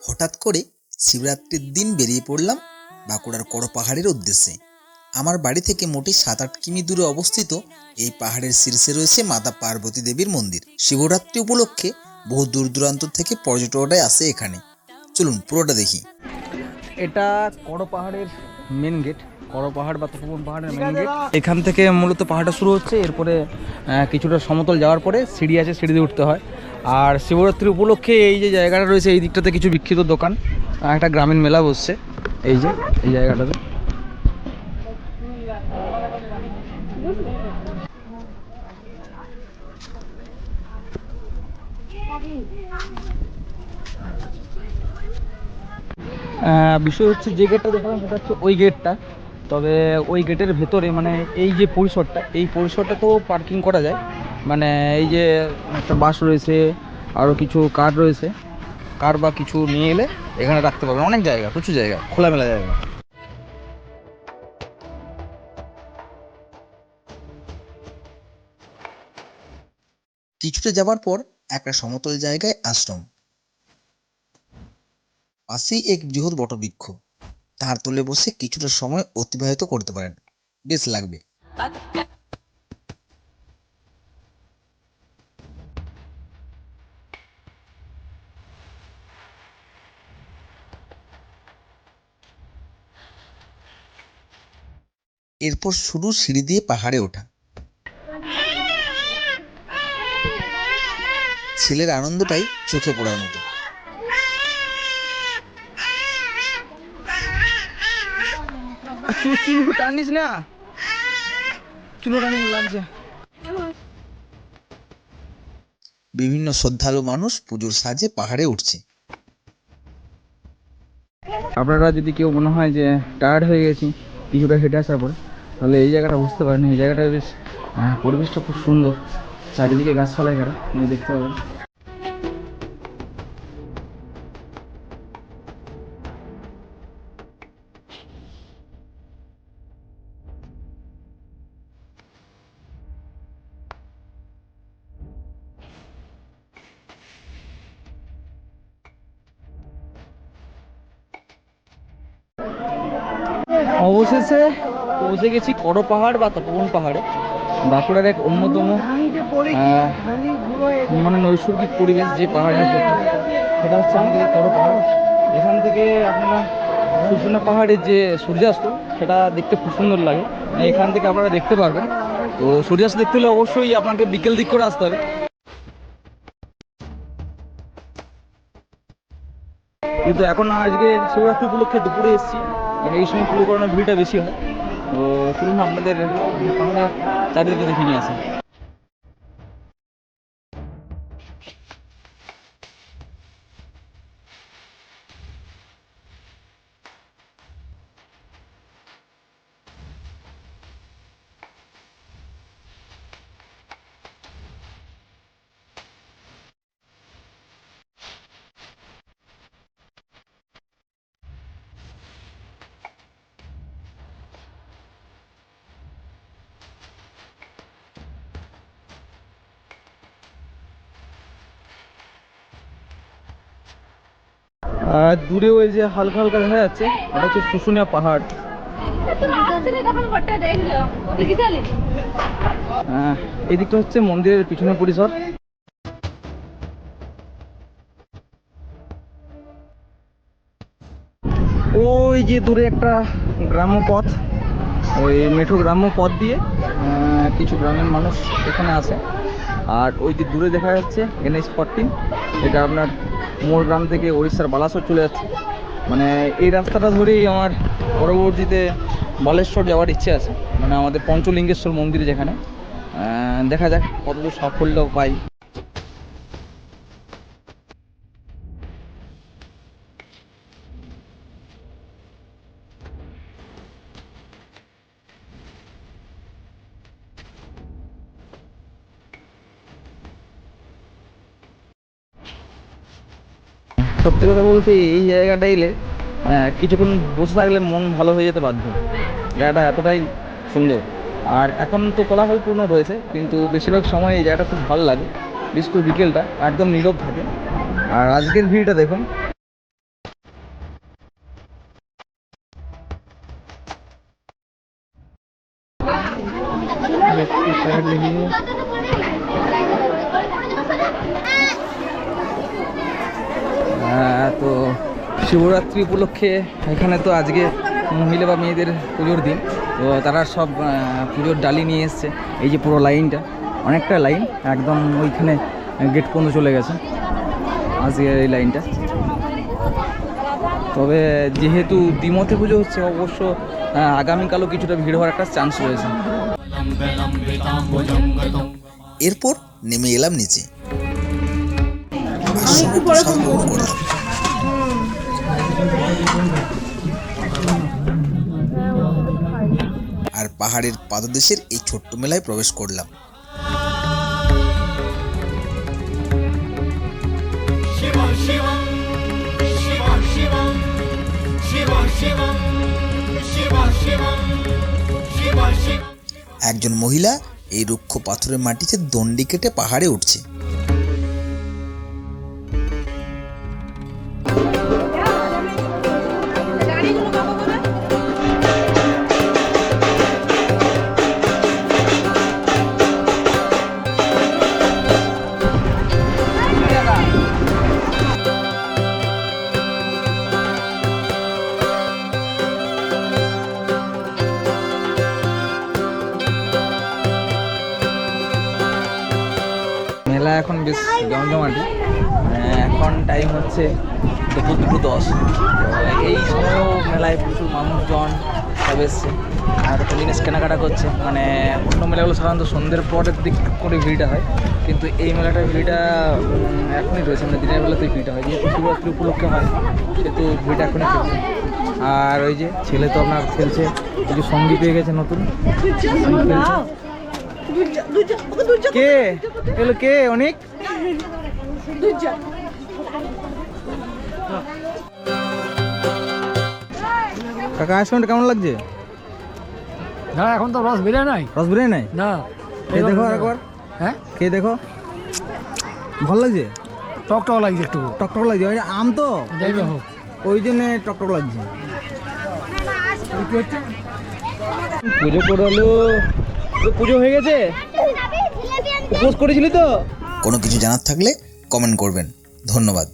হঠাৎ করে শিবরাত্রির দিন বেরিয়ে পড়লাম বাঁকুড়ার বড় পাহাড়ের উদ্দেশ্যে। আমার বাড়ি থেকে মোটে 7-8 কিমি দূরে অবস্থিত এই পাহাড়ের শীর্ষে রয়েছে মাতা পার্বতী দেবীর মন্দির। শিবরাত্রি উপলক্ষে বহু দূর দূরান্ত থেকে পর্যটকরাই আসে এখানে। চলুন পুরোটা দেখি। এটা বড় পাহাড়ের মেন গেট, বড় পাহাড় বা তপবন পাহাড়ের মেন গেট। এখান থেকে মূলত পাহাড়টা শুরু হচ্ছে, এরপরে কিছুটা সমতল যাওয়ার পরে সিঁড়ি আছে, সিঁড়ি দিয়ে উঠতে হয়। আর শিবরাত্রি উপলক্ষে এই যে জায়গাটা রয়েছে এই দিকটাতে কিছু বিখ্যাত দোকান, একটা গ্রামীণ মেলা বসছে এই যে এই জায়গাটাতে। বিষয় হচ্ছে যে গেটটা দেখলাম সেটা হচ্ছে ওই গেটটা, তবে ওই গেটের ভেতরে মানে এই যে পরিসরটা, এই পরিসরটাতেও পার্কিং করা যায়। মানে এই যে একটা বাস রয়েছে, আরও কিছু কার রয়েছে, কার বা কিছু নিয়ে এলে এখানে রাখতে পারবেন। অনেক জায়গা, প্রচুর জায়গা, খোলামেলা জায়গা। কিছুটা যাবার পর একটা সমতল জায়গায় আশ্রম, পাশেই এক বৃহৎ বটবৃক্ষ। তার তলে বসে কিছুটা সময় অতিবাহিত করতে পারেন, বেশ লাগবে। এরপর শুরু সিঁড়ি দিয়ে পাহাড়ে ওঠা। ছেলের আনন্দটাই চোখে পড়ার মতো। টানিস না, চুলো টানিস লাগছে। বিভিন্ন শ্রদ্ধালু মানুষ পুজোর সাজে পাহাড়ে উঠছে। আপনারা যদি কেউ মনে হয় যে টায়ার্ড হয়ে গেছি কিছুটা হেঁটে আসার পরে, তাহলে এই জায়গাটা বুঝতে পারেন। এই জায়গাটা বেশ পরিবেশটা খুব সুন্দর, চারিদিকে গাছপালায় ঘেরা, দেখতে পাবেন। অবশেষে পৌঁছে গেছি বড় পাহাড় বা তপবন পাহাড়ে, বাঁকুড়ার এক অন্যতম মানে নৈসর্গিক পরিবেশ যে পাহাড়ের সেটা হচ্ছে আমাদের বড় পাহাড়। এখান থেকে আপনারা শুশুনিয়া পাহাড়ের যে সূর্যাস্ত সেটা দেখতে খুব সুন্দর লাগে, এখান থেকে আপনারা দেখতে পারবেন। তো সূর্যাস্ত দেখতে হলে অবশ্যই আপনাকে বিকেল দিক করে আসতে হবে। কিন্তু এখন আজকে শিবরাত্রি উপলক্ষে দুপুরে এসেছি, এই সময় পুরো করানোর ভিড়টা বেশি হয়। তো চলুন আপনাদের আমরা চারিদিকে দেখে নিয়ে আসি। আর দূরে ওই যে হালকা হালকা দেখা যাচ্ছে ওটা হচ্ছে শুশুনিয়া পাহাড়। এই দিকটা হচ্ছে মন্দিরের পিছনে পরিসর। ওই যে দূরে একটা গ্রাম্য পথ, ওই মেঠো গ্রাম্য পথ দিয়ে কিছু গ্রামের মানুষ এখানে আসে। আর ওই যে দূরে দেখা যাচ্ছে NH-14, এটা আপনার মোর গ্রাম থেকে উড়িষ্যার বালাসোর চলে যাচ্ছে। মানে এই রাস্তাটা ধরেই আমার পরবর্তীতে বালেশ্বর যাওয়ার ইচ্ছে আছে, মানে আমাদের পঞ্চলিঙ্গেশ্বর মন্দির যেখানে। দেখা যাক কতদূর সাফল্য পাই। সত্যি কথা বলতে এই জায়গাটা এলে কিছুক্ষণ বসে থাকলে মন ভালো হয়ে যেতে বাধ্য। জায়গাটা এতটাই সুন্দর। আর এখন তো কোলাহলপূর্ণ রয়েছে, কিন্তু বেশিরভাগ সময় এই জায়গাটা খুব ভালো লাগে। বিশেষ করে বিকেলটা একদম নীরব থাকে। আর আজকের ভিড়টা দেখুন। শিবরাত্রি উপলক্ষে এখানে তো আজকে মহিলা বা মেয়েদের পুজোর দিন, তো তারা সব পুজোর ডালি নিয়ে এসছে। এই যে পুরো লাইনটা, অনেকটা লাইন, একদম ওইখানে গেট পর্যন্ত চলে গেছে আজকে এই লাইনটা। তবে যেহেতু দ্বিমতে পুজো হচ্ছে, অবশ্য আগামীকালও কিছুটা ভিড় হওয়ার একটা চান্স রয়েছে। এরপর নেমে এলাম নিচে, আশ্রমে প্রসাদ গ্রহণ করলাম। আর পাহাড়ের পাদদেশের এই ছোট্ট মেলায় প্রবেশ করলাম। একজন মহিলা এই রুক্ষ পাথরের মাটিতে দণ্ডি কেটে পাহাড়ে উঠছে। মেলা এখন বেশ জমজমাটি। এখন টাইম হচ্ছে দুপুর 2:10। এই সময়ও মেলায় প্রচুর মানুষজন সব এসছে আর একটা জিনিস কেনাকাটা করছে। মানে অন্য মেলাগুলো সাধারণত সন্ধ্যের পরের দিক করে ভিড়টা হয়, কিন্তু এই মেলাটার ভিড়টা এখনই রয়েছে, মানে দিনের বেলাতেই ভিড়টা হয়। যেহেতু শিবরাত্রি উপলক্ষে হয় সেহেতু ভিড়টা এখনই চলছে। আর ওই যে ছেলে তো আপনার খেলছে, কিছু সঙ্গী পেয়ে গেছে নতুন, কে এলো, কে অনেক কাকা আইসক্রিমটা কেমন লাগছে? না এখন তো রস বেরোয় নাই। রস বেরোয় নাই? না খেয়ে দেখো একবার, হ্যাঁ খেয়ে দেখো, ভালো লাগছে? টকটক লাগছে একটু। টকটক লাগছে, ওই আম তো যাইবে হোক। ওই জন্যে টকটক লাগছে। পুজো করলো, পুজো হয়ে গেছে, উপোস করেছিলি তো? কোনো কিছু জানার থাকলে কমেন্ট করবেন। ধন্যবাদ।